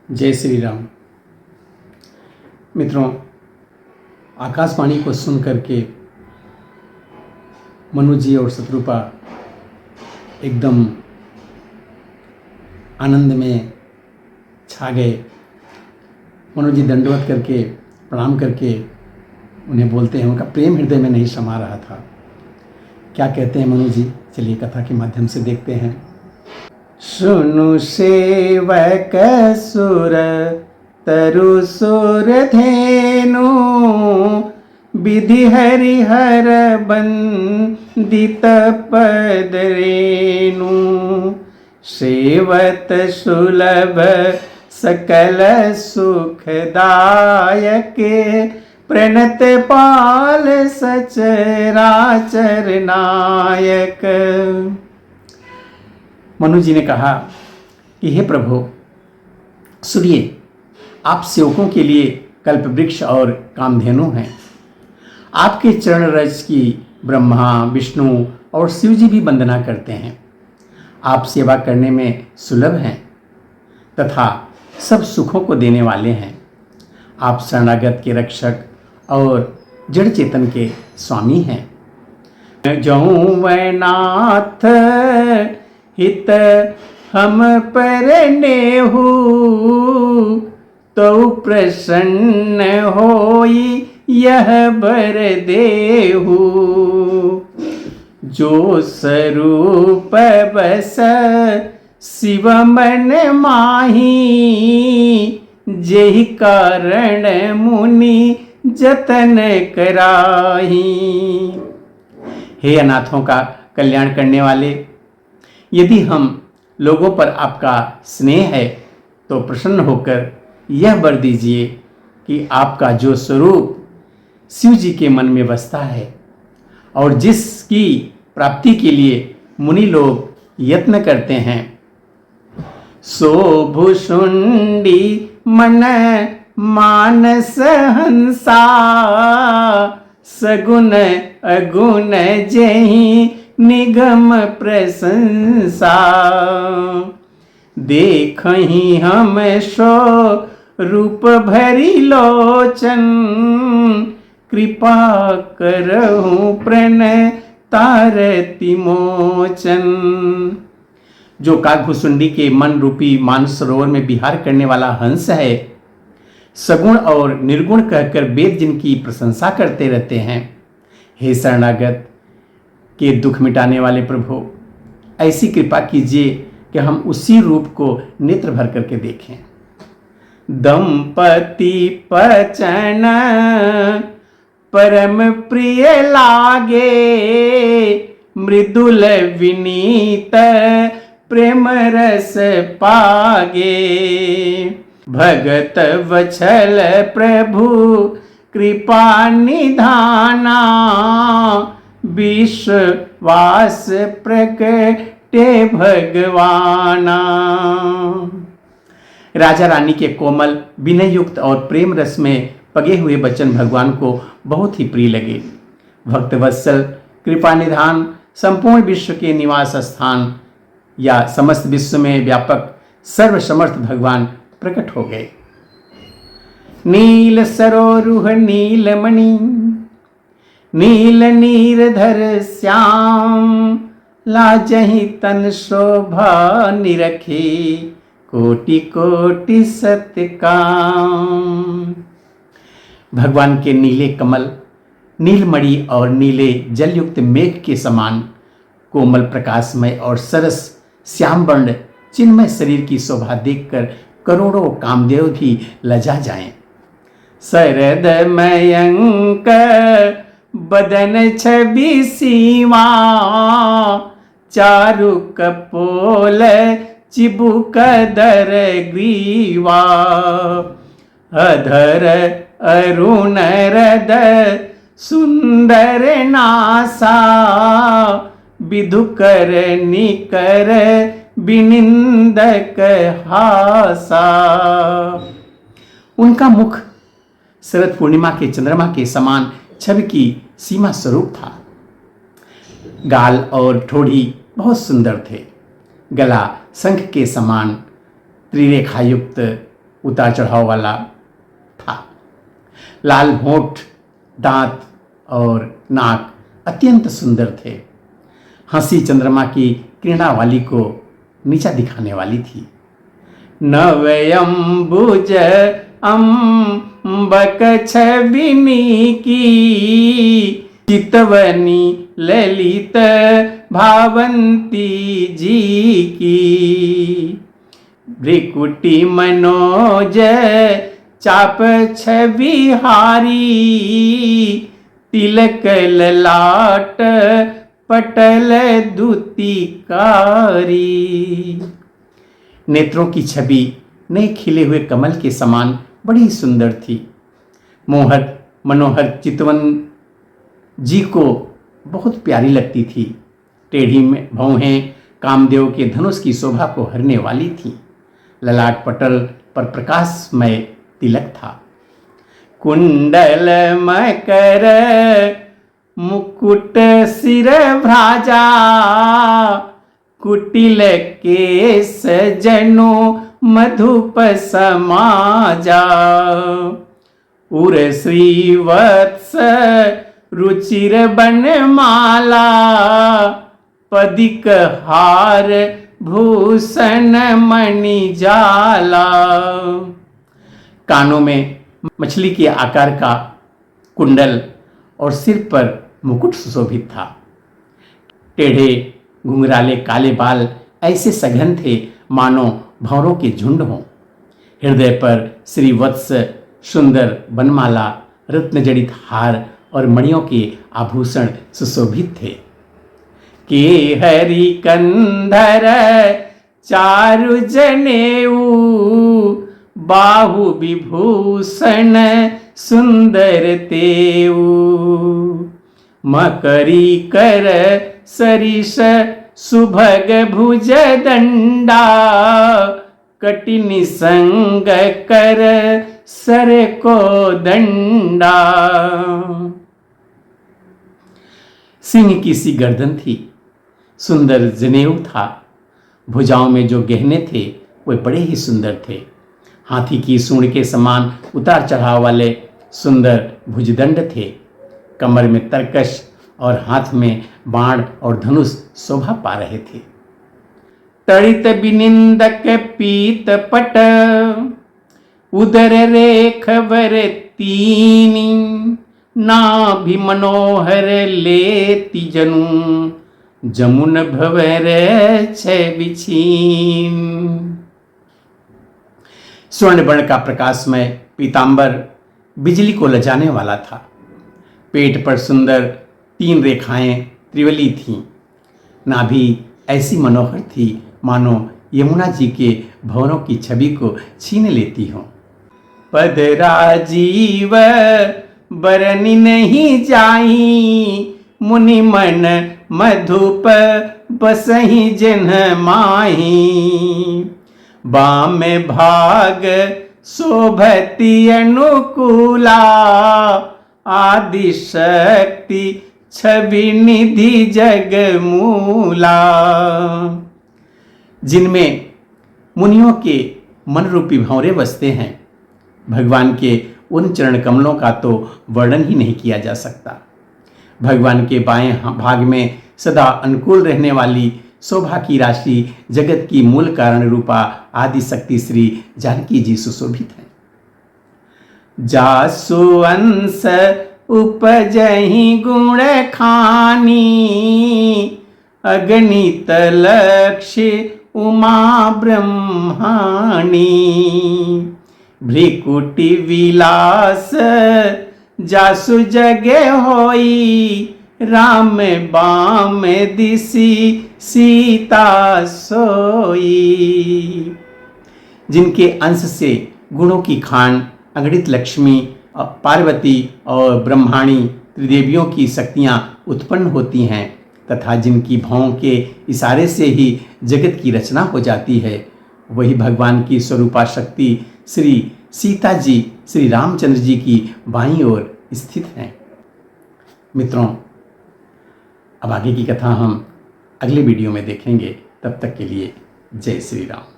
जय श्री राम। मित्रों, आकाशवाणी को सुन करके मनु जी और शत्रुपा एकदम आनंद में छा गए। मनु जी दंडवत करके प्रणाम करके उन्हें बोलते हैं, उनका प्रेम हृदय में नहीं समा रहा था। क्या कहते हैं मनु जी, चलिए कथा के माध्यम से देखते हैं। सुनु सेवक सुर तरु सुर धेनु, विधि हरिहर बंदित पद रेणु। सेवत सुलभ सकल सुखदायक, प्रणत पाल सचराचर नायक। मनु जी ने कहा कि हे प्रभु, सुनिए, आप सेवकों के लिए कल्पवृक्ष और कामधेनु हैं। आपके चरण रज की ब्रह्मा, विष्णु और शिव जी भी वंदना करते हैं। आप सेवा करने में सुलभ हैं तथा सब सुखों को देने वाले हैं। आप शरणागत के रक्षक और जड़ चेतन के स्वामी हैं। जौं वैनाथ हित हम पर नेहु, तो प्रसन्न होई यह बर देहु। जो स्वरूप बस शिव मन माही, जेहि कारण मुनि जतन कराही। हे अनाथों का कल्याण करने वाले, यदि हम लोगों पर आपका स्नेह है तो प्रसन्न होकर यह वर दीजिए कि आपका जो स्वरूप शिव जी के मन में बसता है और जिसकी प्राप्ति के लिए मुनि लोग यत्न करते हैं, सो भुषुंडी मन मानस हंसा, सगुण अगुण जेहि निगम प्रशंसा। देखहि हम सो रूप भरी लोचन, कृपा करहु प्रणतारति मोचन। जो काकभुसुंडी के मन रूपी मानस सरोवर में विहार करने वाला हंस है, सगुण और निर्गुण कहकर वेद जिनकी प्रशंसा करते रहते हैं, हे शरणागत के दुख मिटाने वाले प्रभु, ऐसी कृपा कीजिए कि हम उसी रूप को नेत्र भर करके देखें। दंपति पचन परम प्रिय लागे, मृदुल विनीत प्रेम रस पागे। भगत वत्सल प्रभु कृपा निधाना, विश्वास प्रकटे भगवाना। राजा रानी के कोमल, विनय युक्त और प्रेम रस में पगे हुए वचन भगवान को बहुत ही प्रिय लगे। भक्त वत्सल, कृपा निधान, संपूर्ण विश्व के निवास स्थान या समस्त विश्व में व्यापक सर्वसमर्थ भगवान प्रकट हो गए। नील सरोरुह नीलमणि, नील नीरधर श्याम, लाजहि तन शोभा निरखी, कोटि कोटि सत्य काम। भगवान के नीले कमल, नीलमणि और नीले जलयुक्त मेघ के समान कोमल, प्रकाशमय और सरस श्याम वर्ण चिन्मय शरीर की शोभा देखकर करोड़ों कामदेव भी लजा जाएं। शरद मयंक बदन छवि सीमा, चारु कपोल चिबुक दर ग्रीवा। अधर अरुण रद सुंदर नासा, विधुकर निकर विनिंदक हासा। उनका मुख शरद पूर्णिमा के चंद्रमा के समान छवि की सीमा स्वरूप था। गाल और ठोड़ी बहुत सुंदर थे। गला शंख के समान त्रिरेखायुक्त उतार चढ़ाव वाला था। लाल होंठ, दांत और नाक अत्यंत सुंदर थे। हंसी चंद्रमा की किरणा वाली को नीचा दिखाने वाली थी। नवयंबुज अम्बक छबिनी की, चितवनी ललित भावंती जी की। भ्रिकुटी मनोज चाप छबिहारी, तिलक ललाट पटल दुतिकारी। नेत्रों की छवि नए खिले हुए कमल के समान बड़ी सुंदर थी। मनोहर चितवन जी को बहुत प्यारी लगती थी। टेढ़ी भौहें कामदेव के धनुष की शोभा को हरने वाली थी। ललाट पटल पर प्रकाशमय तिलक था। कुंडल मकर मुकुट सिर भ्राजा, कुटिल केस जनो मधुप समाजा। उर श्रीवत्स रुचिर बनमाला, पदिक हार भूषण मणि जाला। कानों में मछली के आकार का कुंडल और सिर पर मुकुट सुशोभित था। टेढ़े घुंघराले काले बाल ऐसे सघन थे मानो भंवरों के झुंड हों। हृदय पर श्रीवत्स सुंदर बनमाला, रत्न जड़ित हार और मणियों के आभूषण सुशोभित थे। के हरि कंधर चारु जनेऊ, बाहु विभूषण सुंदर तेऊ। मकरी कर सरिस सुभग भुज दंडा, कटिनि संग कर सर को दंडा। सिंह की सी गर्दन थी, सुंदर जनेऊ था। भुजाओं में जो गहने थे वे बड़े ही सुंदर थे। हाथी की सूंड के समान उतार चढ़ाव वाले सुंदर भुजदंड थे। कमर में तरकश और हाथ में बाण और धनुष शोभा पा रहे थे। तड़ित बिनिंदक पीत पट, उदर रेख वर तीनी। नाभि मनोहर लेति जनु, जमुन भवर छय बिछीन। स्वर्ण वर्ण का प्रकाशमय पीतांबर बिजली को लजाने वाला था। पेट पर सुंदर 3 रेखाएं त्रिवली थीं। नाभि ऐसी मनोहर थी मानो यमुना जी के भंवरों की छवि को छीन लेती हो। पद राजीव बरनि नहीं जाई, मुनि मन मधुप बसहि जिन्ह माही। बाम भाग शोभति अनुकूला, आदि शक्ति छवि निधि जगमूला। जिनमें मुनियों के मन रूपी भंवरे बसते हैं, भगवान के उन चरण कमलों का तो वर्णन ही नहीं किया जा सकता। भगवान के बाएं भाग में सदा अनुकूल रहने वाली शोभा की राशि जगत की मूल कारण रूपा आदि शक्ति श्री जानकी जी सुशोभित हैं। जासु अंश उपजहि गुण खानी, अगणित लक्ष्य उमा ब्रह्माणी। भ्रिकुटी विलास जासु जगे होई, राम बाम दिसी सीता सोई। जिनके अंश से गुणों की खान अगणित लक्ष्मी, पार्वती और ब्रह्माणी त्रिदेवियों की शक्तियां उत्पन्न होती हैं तथा जिनकी भौं के इशारे से ही जगत की रचना हो जाती है, वही भगवान की स्वरूपा शक्ति श्री सीता जी श्री रामचंद्र जी की बाईं ओर स्थित हैं। मित्रों, अब आगे की कथा हम अगले वीडियो में देखेंगे। तब तक के लिए जय श्री राम।